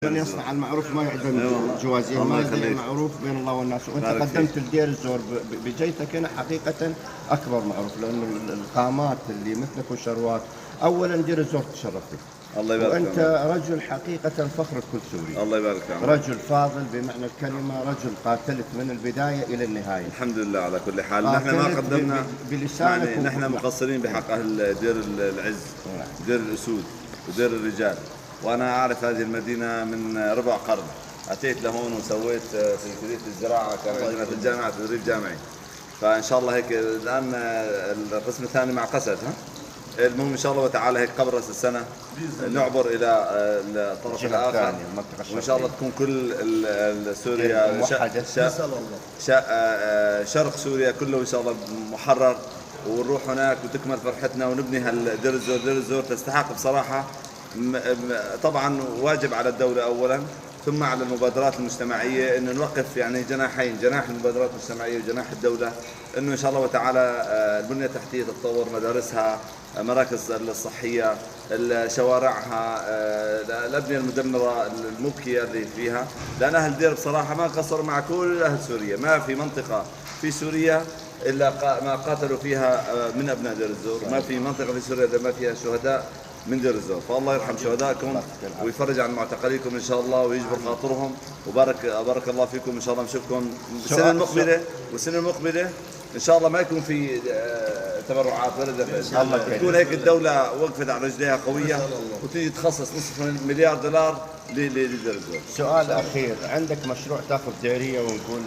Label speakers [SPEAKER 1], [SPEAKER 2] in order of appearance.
[SPEAKER 1] من يصنع المعروف ما يعدم جوازيه، ما يضيع معروف بين الله والناس. وانت قدمت لدير الزور بجيتك هنا حقيقه اكبر معروف، لانه القامات اللي مثلك وشروات. اولا دير الزور تشرف فيك.
[SPEAKER 2] الله يبارك فيك.
[SPEAKER 1] وانت رجل حقيقه فخر كل سوري.
[SPEAKER 2] الله يبارك فيك.
[SPEAKER 1] رجل فاضل بمعنى الكلمه، رجل قاتلت من البدايه الى النهايه.
[SPEAKER 2] الحمد لله على كل حال. نحن ما قدمنا
[SPEAKER 1] بلسانك
[SPEAKER 2] يعني نحن مقصرين بحق اهل دير العز، دير الاسود ودير الرجال. وانا اعرف هذه المدينه من ربع قرن. اتيت لهون وسويت في كليه الزراعه، كان عندنا في الجامعه تدريب جامعي. فان شاء الله هيك الان القسم الثاني مع قسد. المهم ان شاء الله تعالى هيك قبل راس السنه نعبر الى الطرف الاخر، وان شاء الله تكون كل سوريا شرق سوريا كله ان شاء الله محرر، ونروح هناك وتكمل فرحتنا ونبني هالدير الزور. دير الزور تستحق بصراحه. طبعا واجب على الدوله اولا، ثم على المبادرات المجتمعيه انه نوقف يعني جناحين، جناح المبادرات المجتمعيه وجناح الدوله، انه ان شاء الله تعالى البنيه التحتيه تتطور، مدارسها، مراكز الصحيه، شوارعها، الابنيه المدمره المبكيه اللي فيها. لان اهل الدير بصراحه ما قصروا مع كل اهل سوريا، ما في منطقه في سوريا الا ما قاتلوا فيها من ابناء دير الزور، ما في منطقه في سوريا الا ما فيها شهداء من دير الزور. فالله يرحم شهدائكم ويفرج عن معتقليكم ان شاء الله ويجبر خاطرهم، وبارك الله فيكم. ان شاء الله نشوفكم السنه المقبله، والسنه المقبله ان شاء الله ما يكون في تبرعات ولا دفع، تكون هيك الدوله وقفت على رجليها قويه وتيجي تخصص نصف مليار دولار لدير الزور.
[SPEAKER 1] سؤال اخير، عندك مشروع تاخذ ديريه ونقول